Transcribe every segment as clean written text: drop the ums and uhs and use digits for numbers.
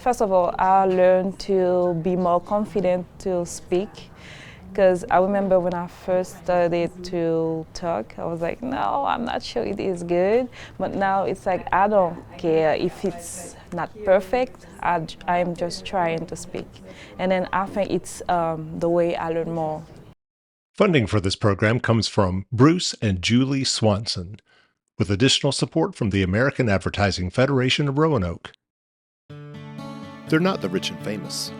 First of all, I learned to be more confident to speak, because I remember when I first started to talk, I was like, no, I'm not sure it is good. But now it's like, I don't care if it's not perfect, I'm just trying to speak. And then I think it's the way I learn more. Funding for this program comes from Bruce and Julie Swanson, with additional support from the American Advertising Federation of Roanoke. They're not the rich and famous.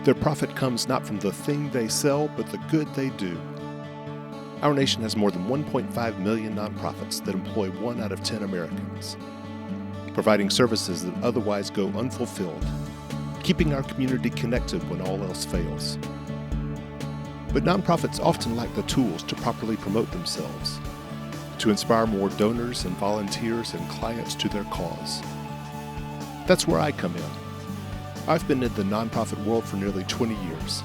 Their profit comes not from the thing they sell, but the good they do. Our nation has more than 1.5 million nonprofits that employ 1 out of 10 Americans, providing services that otherwise go unfulfilled, keeping our community connected when all else fails. But nonprofits often lack the tools to properly promote themselves, to inspire more donors and volunteers and clients to their cause. That's where I come in. I've been in the nonprofit world for nearly 20 years.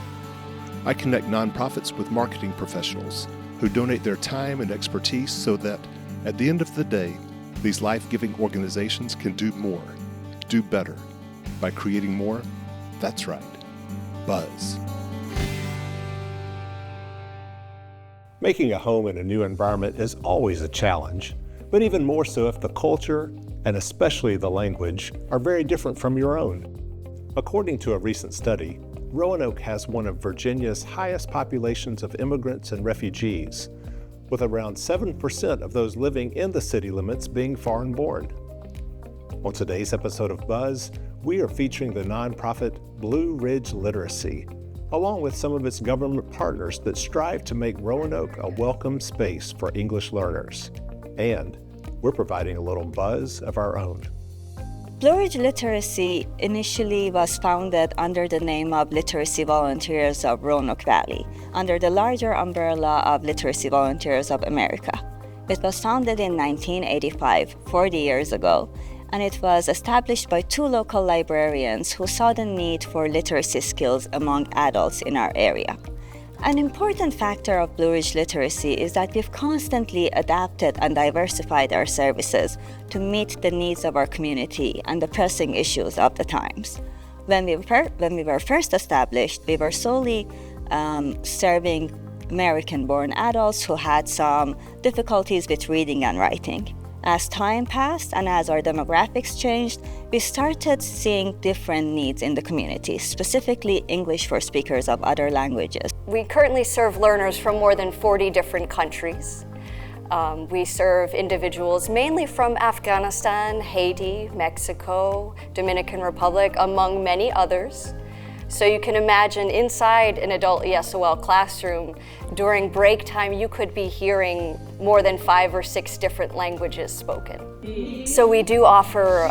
I connect nonprofits with marketing professionals who donate their time and expertise so that, at the end of the day, these life-giving organizations can do more, do better, by creating more, that's right, buzz. Making a home in a new environment is always a challenge, but even more so if the culture, and especially the language, are very different from your own. According to a recent study, Roanoke has one of Virginia's highest populations of immigrants and refugees, with around 7% of those living in the city limits being foreign-born. On today's episode of Buzz, we are featuring the nonprofit Blue Ridge Literacy, along with some of its government partners that strive to make Roanoke a welcome space for English learners. And we're providing a little buzz of our own. Blue Ridge Literacy initially was founded under the name of Literacy Volunteers of Roanoke Valley, under the larger umbrella of Literacy Volunteers of America. It was founded in 1985, 40 years ago, and it was established by 2 local librarians who saw the need for literacy skills among adults in our area. An important factor of Blue Ridge Literacy is that we've constantly adapted and diversified our services to meet the needs of our community and the pressing issues of the times. When we were first established, we were solely serving American-born adults who had some difficulties with reading and writing. As time passed and as our demographics changed, we started seeing different needs in the community, specifically English for speakers of other languages. We currently serve learners from more than 40 different countries. We serve individuals mainly from Afghanistan, Haiti, Mexico, Dominican Republic, among many others. So you can imagine inside an adult ESOL classroom, during break time, you could be hearing more than 5 or 6 different languages spoken. So we do offer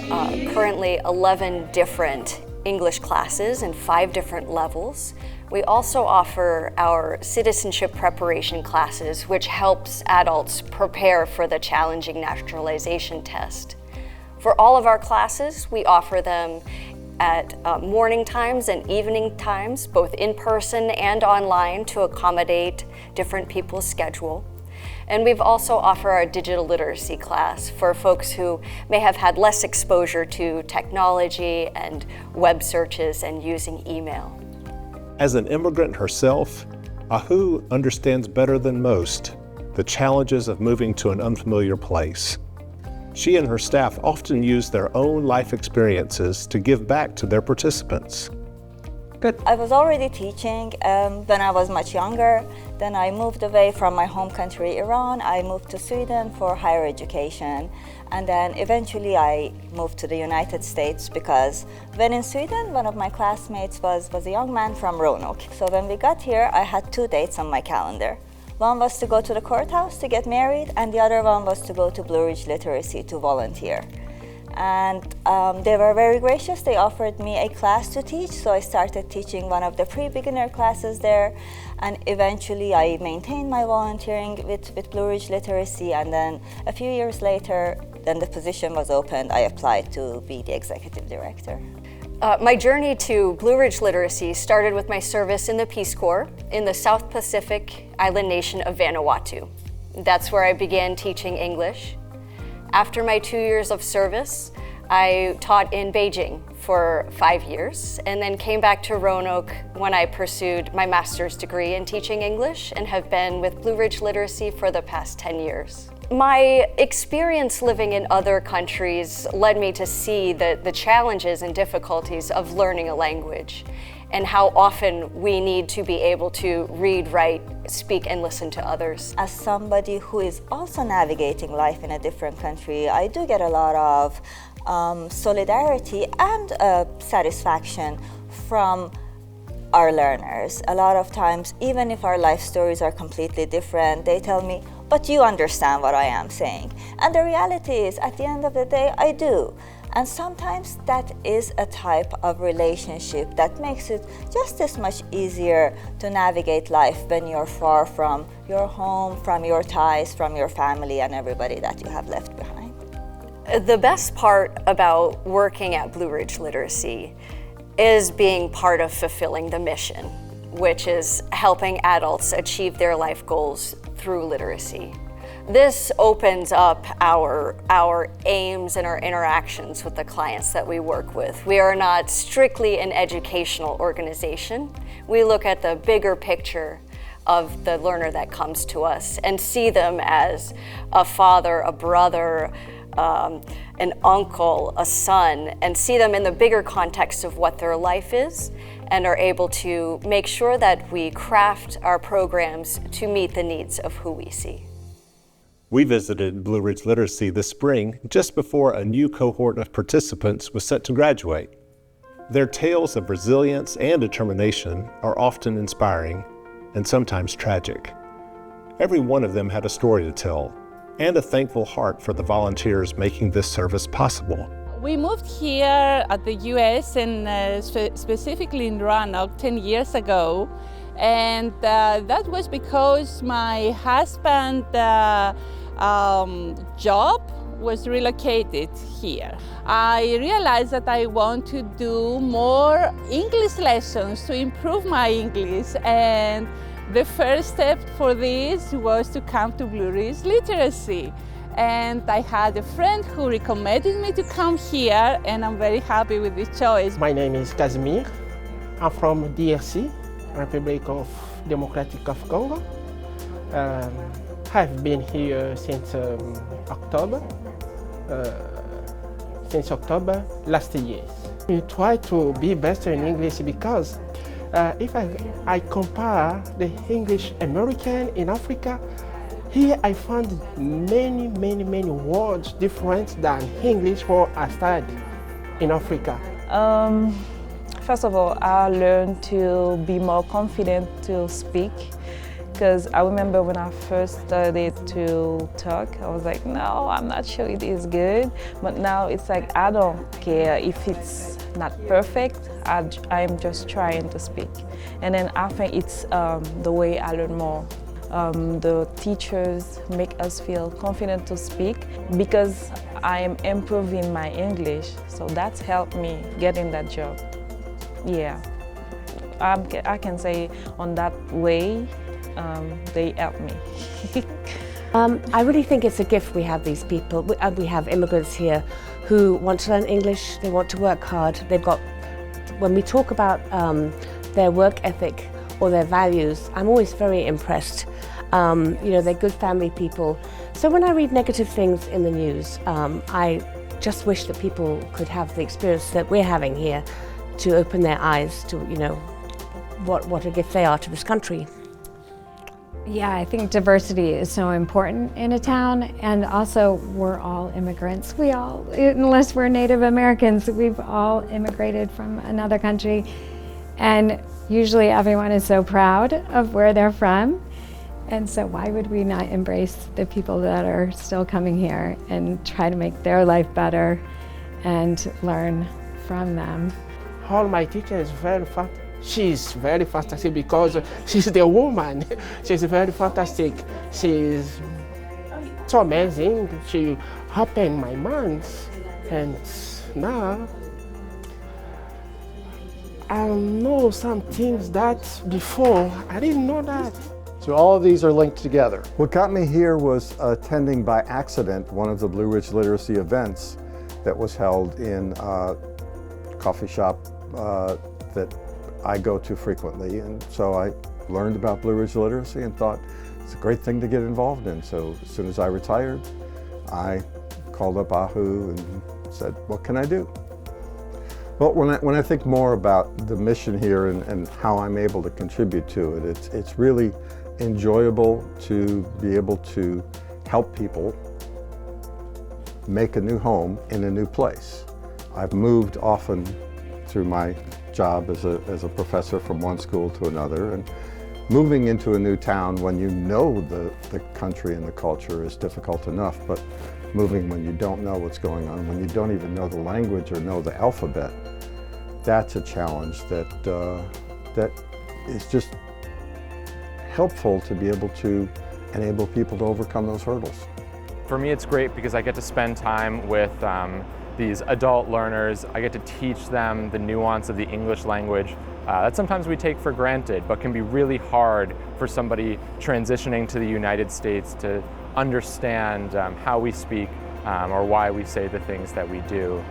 currently 11 different English classes in 5 different levels. We also offer our Citizenship Preparation classes, which helps adults prepare for the challenging naturalization test. For all of our classes, we offer them at morning times and evening times, both in person and online, to accommodate different people's schedule. And we've also offered our digital literacy class for folks who may have had less exposure to technology and web searches and using email. As an immigrant herself, Ahu understands better than most the challenges of moving to an unfamiliar place. She and her staff often use their own life experiences to give back to their participants. Good. I was already teaching when I was much younger. Then I moved away from my home country, Iran. I moved to Sweden for higher education. And then eventually I moved to the United States because when in Sweden, one of my classmates was a young man from Roanoke. So when we got here, I had 2 dates on my calendar. One was to go to the courthouse to get married, and the other one was to go to Blue Ridge Literacy to volunteer. And they were very gracious. They offered me a class to teach, so I started teaching one of the pre-beginner classes there. And eventually I maintained my volunteering with Blue Ridge Literacy, and then a few years later, then the position was opened. I applied to be the executive director. My journey to Blue Ridge Literacy started with my service in the Peace Corps in the South Pacific island nation of Vanuatu. That's where I began teaching English. After my 2 years of service, I taught in Beijing for 5 years and then came back to Roanoke when I pursued my master's degree in teaching English and have been with Blue Ridge Literacy for the past 10 years. My experience living in other countries led me to see the challenges and difficulties of learning a language and how often we need to be able to read, write, speak, and listen to others. As somebody who is also navigating life in a different country, I do get a lot of solidarity and satisfaction from our learners. A lot of times, even if our life stories are completely different, they tell me, but you understand what I am saying. And the reality is, at the end of the day, I do. And sometimes that is a type of relationship that makes it just as much easier to navigate life when you're far from your home, from your ties, from your family, and everybody that you have left behind. The best part about working at Blue Ridge Literacy is being part of fulfilling the mission, which is helping adults achieve their life goals through literacy. This opens up our aims and our interactions with the clients that we work with. We are not strictly an educational organization. We look at the bigger picture of the learner that comes to us and see them as a father, a brother, an uncle, a son, and see them in the bigger context of what their life is, and are able to make sure that we craft our programs to meet the needs of who we see. We visited Blue Ridge Literacy this spring just before a new cohort of participants was set to graduate. Their tales of resilience and determination are often inspiring and sometimes tragic. Every one of them had a story to tell and a thankful heart for the volunteers making this service possible. We moved here at the US and specifically in Roanoke 10 years ago. And that was because my husband's job was relocated here. I realized that I want to do more English lessons to improve my English, and the first step for this was to come to Blue Ridge Literacy. And I had a friend who recommended me to come here, and I'm very happy with this choice. My name is Casimir. I'm from DRC, Republic of Democratic of Congo. I've been here since October last year. We try to be better in English because if I compare the English American in Africa, here I found many words different than English where I studied in Africa. First of all, I learned to be more confident to speak, because I remember when I first started to talk, I was like, no, I'm not sure it is good. But now it's like, I don't care if it's not perfect, I'm just trying to speak. And then I think it's the way I learn more. The teachers make us feel confident to speak because I am improving my English. So that's helped me get in that job. Yeah, I can say on that way, they help me. I really think it's a gift we have these people. We have immigrants here who want to learn English, they want to work hard. They've got, when we talk about their work ethic or their values, I'm always very impressed. You know, they're good family people. So when I read negative things in the news, I just wish that people could have the experience that we're having here, to open their eyes to, you know, what a gift they are to this country. Yeah, I think diversity is so important in a town, and also we're all immigrants. We all, unless we're Native Americans, we've all immigrated from another country, and usually everyone is so proud of where they're from, and so why would we not embrace the people that are still coming here and try to make their life better and learn from them. All my teacher is very fast. She's very fantastic because she's the woman. She's very fantastic. She's so amazing. She opened my mind, and now I know some things that before I didn't know that. So all of these are linked together. What got me here was attending by accident one of the Blue Ridge Literacy events that was held in a coffee shop that I go to frequently, and so I learned about Blue Ridge literacy and thought it's a great thing to get involved in. So as soon as I retired, I called up AHU and said, what can I do? Well, when I think more about the mission here and how I'm able to contribute to it, it's really enjoyable to be able to help people make a new home in a new place. I've moved often through my job as a professor from one school to another, and moving into a new town when you know the country and the culture is difficult enough, but moving when you don't know what's going on, when you don't even know the language or know the alphabet, that's a challenge that is just helpful to be able to enable people to overcome those hurdles. For me, it's great because I get to spend time with these adult learners. I get to teach them the nuance of the English language that sometimes we take for granted, but can be really hard for somebody transitioning to the United States to understand how we speak or why we say the things that we do.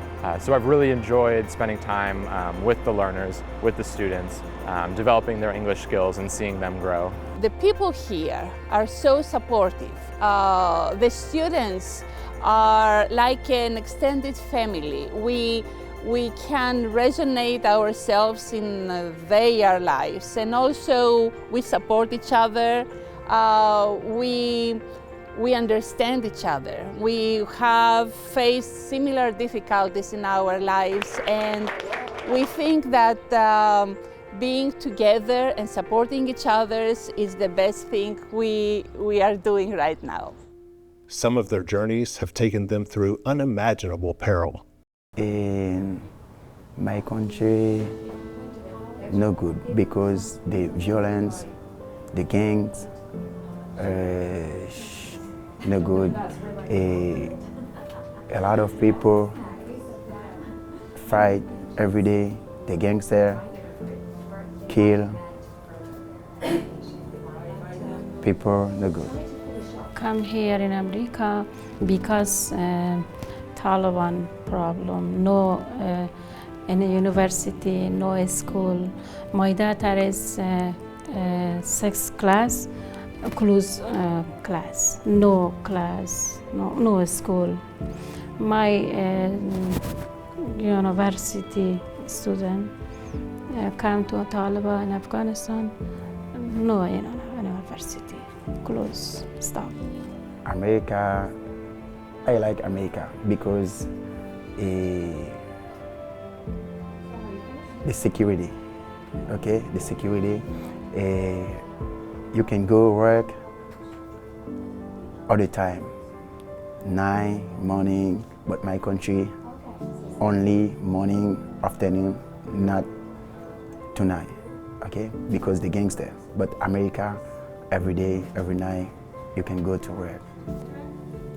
So I've really enjoyed spending time with the learners, with the students, developing their English skills and seeing them grow. The people here are so supportive. The students are like an extended family. We can resonate ourselves in their lives, and also we support each other. We understand each other. We have faced similar difficulties in our lives, and we think that being together and supporting each other is the best thing we are doing right now. Some of their journeys have taken them through unimaginable peril. In my country, no good, because the violence, the gangs, no good. A lot of people fight every day. The gangster kill people, no good. Come here in America because Taliban problem. No, in a university, no school. My daughter is 6th class. Close class, no class, no school. My university student come to Taliban in Afghanistan, no university, close, stop. America, I like America because the security, okay, the security. You can go work all the time, night, morning, but my country, only morning, afternoon, not tonight, okay? Because the gangster. But America, every day, every night, you can go to work.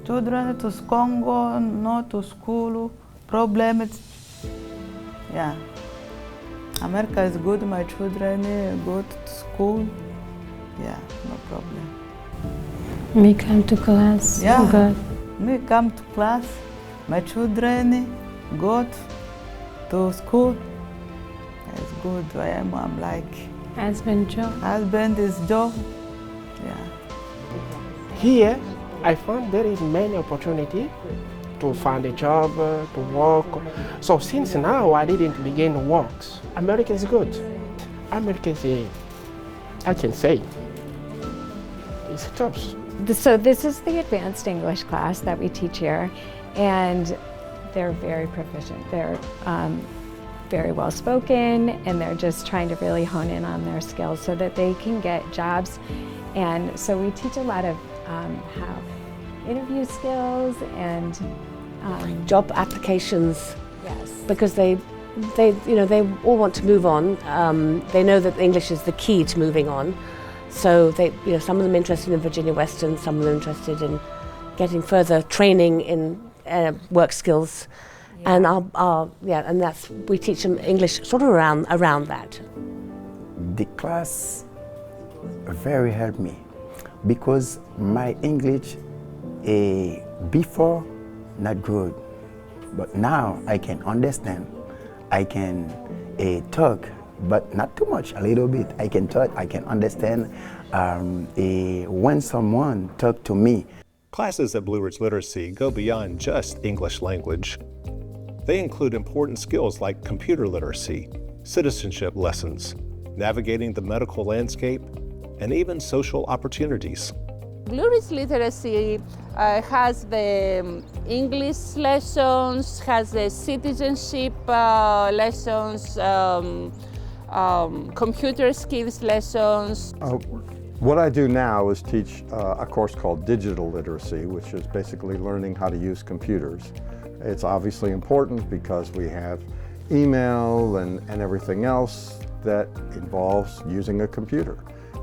Children to Congo, not to school, problems, yeah. America is good, my children go to school. Yeah, no problem. Me come to class. Yeah, good. Me come to class. My children go to school. It's good. I'm like. Husband job. Husband is job. Yeah. Here, I found there is many opportunity to find a job, to work. So since now I didn't begin work. America is good. America is, I can say, it's tough. So this is the advanced English class that we teach here, and they're very proficient. They're very well spoken, and they're just trying to really hone in on their skills so that they can get jobs. And so we teach a lot of how interview skills and job applications. Yes, because they all want to move on. They know that English is the key to moving on. So some of them interested in Virginia Western, some of them interested in getting further training in work skills, yeah. And we teach them English sort of around that. The class very helped me because my English before not good, But now I can understand, I can talk, but not too much, a little bit. I can talk, I can understand when someone talks to me. Classes at Blue Ridge Literacy go beyond just English language. They include important skills like computer literacy, citizenship lessons, navigating the medical landscape, and even social opportunities. Blue Ridge Literacy has the English lessons, has the citizenship lessons, computer skills lessons. What I do now is teach a course called Digital Literacy, which is basically learning how to use computers. It's obviously important because we have email and everything else that involves using a computer.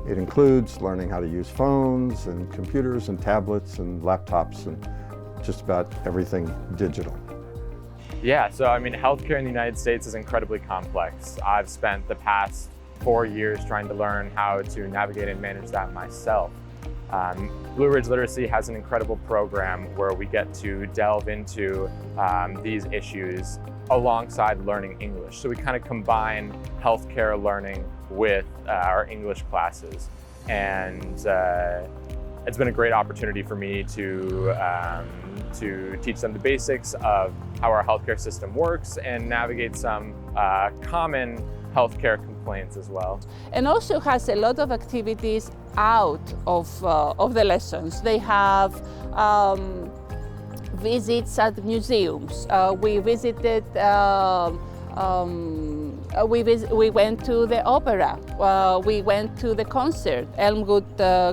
It includes learning how to use phones and computers and tablets and laptops and just about everything digital. Yeah, so I mean, healthcare in the United States is incredibly complex. I've spent the past 4 years trying to learn how to navigate and manage that myself. Blue Ridge Literacy has an incredible program where we get to delve into these issues alongside learning English. So we kind of combine healthcare learning with our English classes. And it's been a great opportunity for me to teach them the basics of how our healthcare system works and navigate some common healthcare complaints as well. And also has a lot of activities out of the lessons. They have visits at museums. We visited, we went to the opera. We went to the concert, Elmwood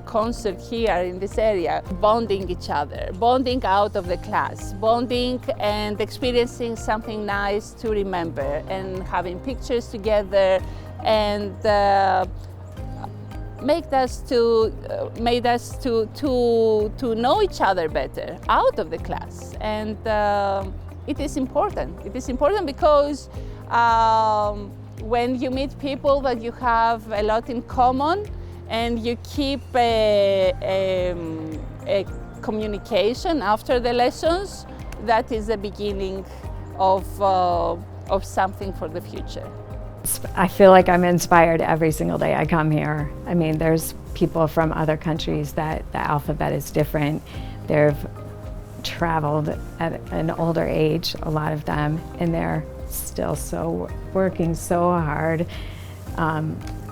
concert here in this area, bonding each other, bonding out of the class, bonding and experiencing something nice to remember and having pictures together and made us to know each other better out of the class. And it is important. It is important because when you meet people that you have a lot in common and you keep a communication after the lessons, that is the beginning of something for the future. I feel like I'm inspired every single day I come here. I mean, there's people from other countries that the alphabet is different. They've traveled at an older age, a lot of them, and they're still working so hard,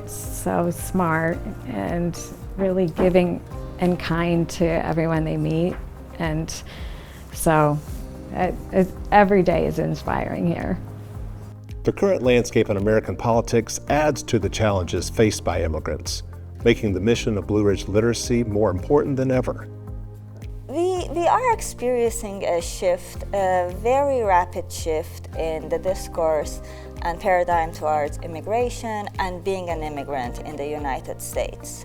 so smart, and really giving and kind to everyone they meet. And so every day is inspiring here. The current landscape in American politics adds to the challenges faced by immigrants, making the mission of Blue Ridge Literacy more important than ever. We are experiencing a shift, a very rapid shift in the discourse and paradigm towards immigration and being an immigrant in the United States.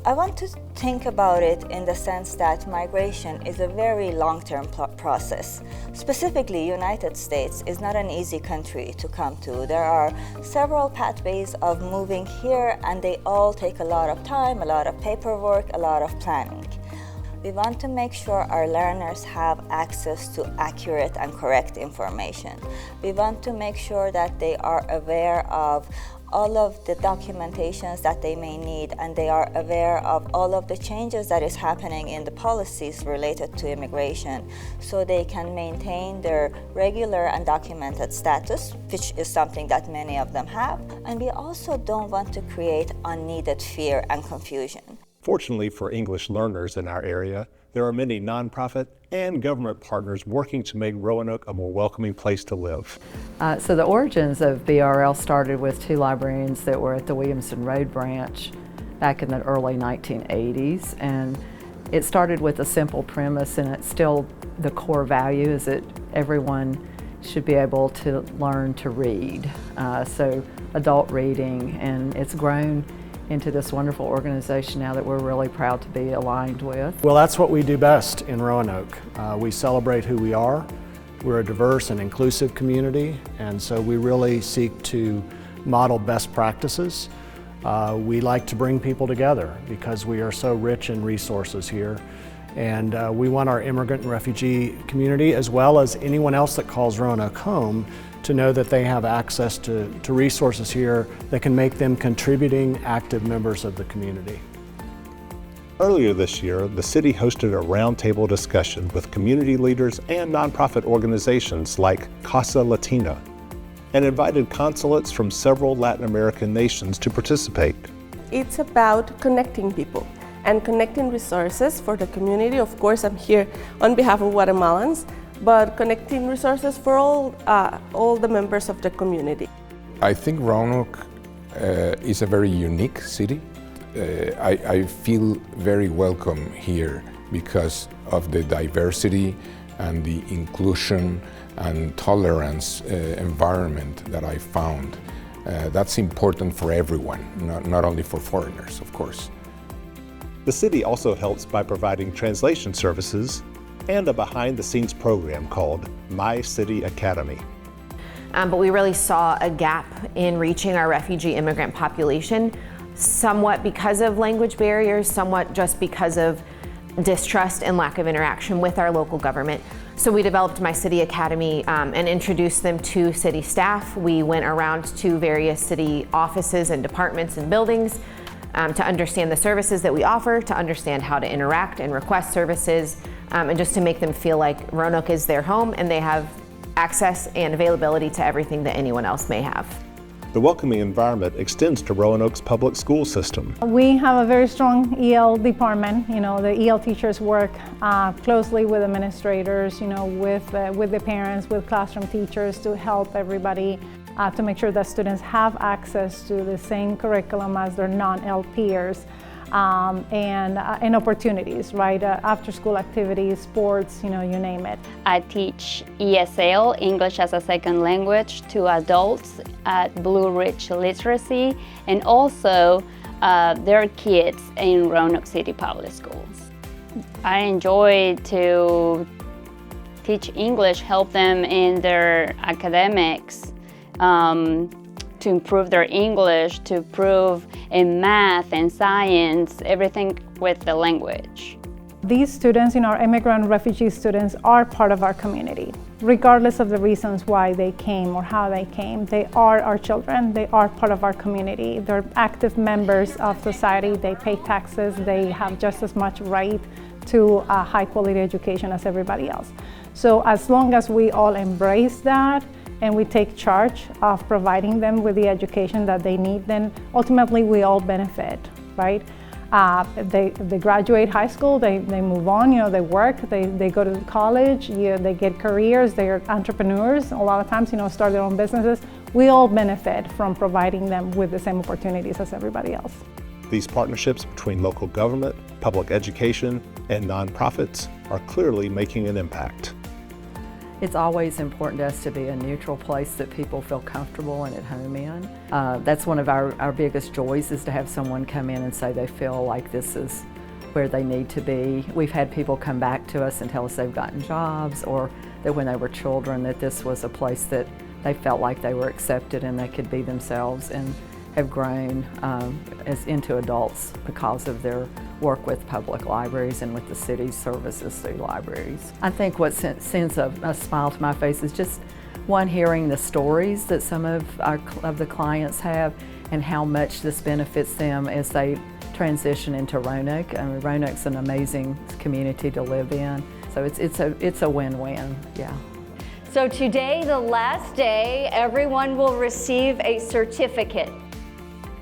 I want to think about it in the sense that migration is a very long-term process. Specifically, United States is not an easy country to come to. There are several pathways of moving here, and they all take a lot of time, a lot of paperwork, a lot of planning. We want to make sure our learners have access to accurate and correct information. We want to make sure that they are aware of all of the documentations that they may need, and they are aware of all of the changes that is happening in the policies related to immigration, so they can maintain their regular and documented status, which is something that many of them have. And we also don't want to create unneeded fear and confusion. Fortunately for English learners in our area, there are many nonprofit and government partners working to make Roanoke a more welcoming place to live. So the origins of BRL started with 2 librarians that were at the Williamson Road branch back in the early 1980s, and it started with a simple premise, and it's still the core value is that everyone should be able to learn to read. So adult reading, and it's grown into this wonderful organization now that we're really proud to be aligned with. Well, that's what we do best in Roanoke. We celebrate who we are. We're a diverse and inclusive community, and so we really seek to model best practices. We like to bring people together because we are so rich in resources here, And we want our immigrant and refugee community, as well as anyone else that calls Roanoke home, to know that they have access to resources here that can make them contributing, active members of the community. Earlier this year, the city hosted a roundtable discussion with community leaders and nonprofit organizations like Casa Latina, and invited consulates from several Latin American nations to participate. It's about connecting people and connecting resources for the community. Of course, I'm here on behalf of Guatemalans, but connecting resources for all the members of the community. I think Roanoke is a very unique city. I feel very welcome here because of the diversity and the inclusion and tolerance environment that I found. That's important for everyone, not only for foreigners, of course. The city also helps by providing translation services and a behind-the-scenes program called My City Academy. But we really saw a gap in reaching our refugee immigrant population, somewhat because of language barriers, somewhat just because of distrust and lack of interaction with our local government. So we developed My City Academy and introduced them to city staff. We went around to various city offices and departments and buildings to understand the services that we offer, to understand how to interact and request services, and just to make them feel like Roanoke is their home and they have access and availability to everything that anyone else may have. The welcoming environment extends to Roanoke's public school system. We have a very strong EL department. You know, the EL teachers work closely with administrators, you know, with the parents, with classroom teachers to help everybody to make sure that students have access to the same curriculum as their non-EL peers. And opportunities, right? After school activities, sports, you know, you name it. I teach ESL, English as a Second Language, to adults at Blue Ridge Literacy, and also their kids in Roanoke City Public Schools. I enjoy to teach English, help them in their academics, to improve their English, to improve in math and science, everything with the language. These students, you know, our immigrant and refugee students, are part of our community. Regardless of the reasons why they came or how they came, they are our children, they are part of our community. They're active members of society, they pay taxes, they have just as much right to a high quality education as everybody else. So as long as we all embrace that, and we take charge of providing them with the education that they need, then ultimately we all benefit, right? They graduate high school, they move on, you know, they work, they go to college, they get careers, they're entrepreneurs, a lot of times, you know, start their own businesses. We all benefit from providing them with the same opportunities as everybody else. These partnerships between local government, public education, and nonprofits are clearly making an impact. It's always important to us to be a neutral place that people feel comfortable and at home in. That's one of our biggest joys, is to have someone come in and say they feel like this is where they need to be. We've had people come back to us and tell us they've gotten jobs, or that when they were children that this was a place that they felt like they were accepted and they could be themselves, and have grown into adults because of their work with public libraries and with the city's services through libraries. I think what sends a smile to my face is just one, hearing the stories that some of the clients have and how much this benefits them as they transition into Roanoke. I mean, Roanoke's an amazing community to live in, so it's a win-win, yeah. So today, the last day, everyone will receive a certificate.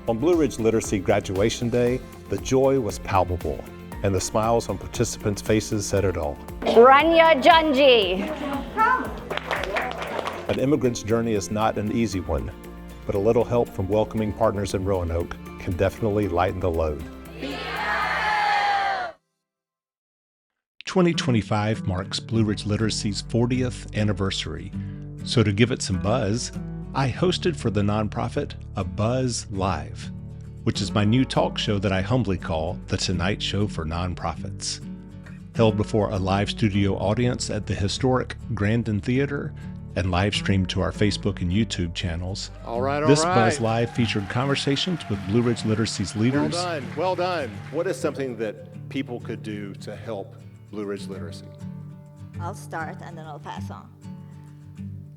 On Blue Ridge Literacy Graduation Day, the joy was palpable, and the smiles on participants' faces said it all. Rania Janji. An immigrant's journey is not an easy one, but a little help from welcoming partners in Roanoke can definitely lighten the load. 2025 marks Blue Ridge Literacy's 40th anniversary, so to give it some buzz, I hosted for the nonprofit a Buzz Live, which is my new talk show that I humbly call The Tonight Show for Nonprofits. Held before a live studio audience at the historic Grandin Theater and live streamed to our Facebook and YouTube channels. All right. This Buzz Live featured conversations with Blue Ridge Literacy's leaders. Well done. What is something that people could do to help Blue Ridge Literacy? I'll start and then I'll pass on.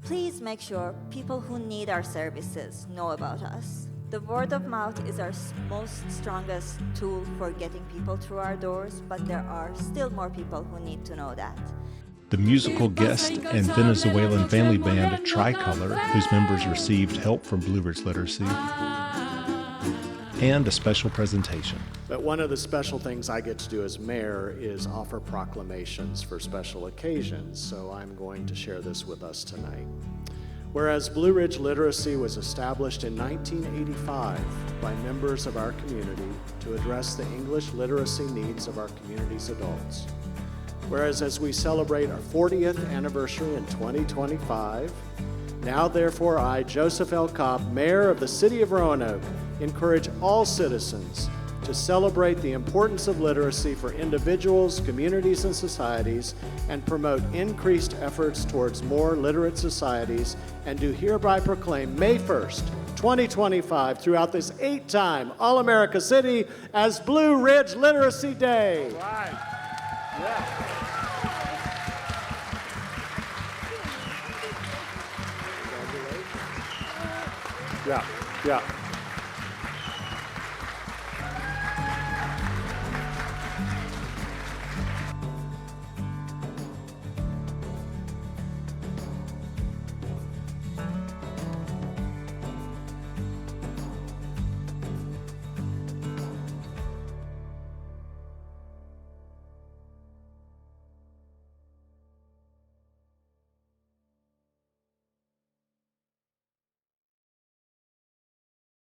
Please make sure people who need our services know about us. The word of mouth is our most strongest tool for getting people through our doors, but there are still more people who need to know that. The musical guest and Venezuelan family band Tricolor, whose members received help from Blue Ridge Literacy, and a special presentation. But one of the special things I get to do as mayor is offer proclamations for special occasions, so I'm going to share this with us tonight. Whereas Blue Ridge Literacy was established in 1985 by members of our community to address the English literacy needs of our community's adults. Whereas as we celebrate our 40th anniversary in 2025, now therefore I, Joseph L. Cobb, Mayor of the City of Roanoke, encourage all citizens to celebrate the importance of literacy for individuals, communities, and societies, and promote increased efforts towards more literate societies, and do hereby proclaim May 1st, 2025 throughout this 8-time All-America City as Blue Ridge Literacy Day. Right. Yeah. Yeah.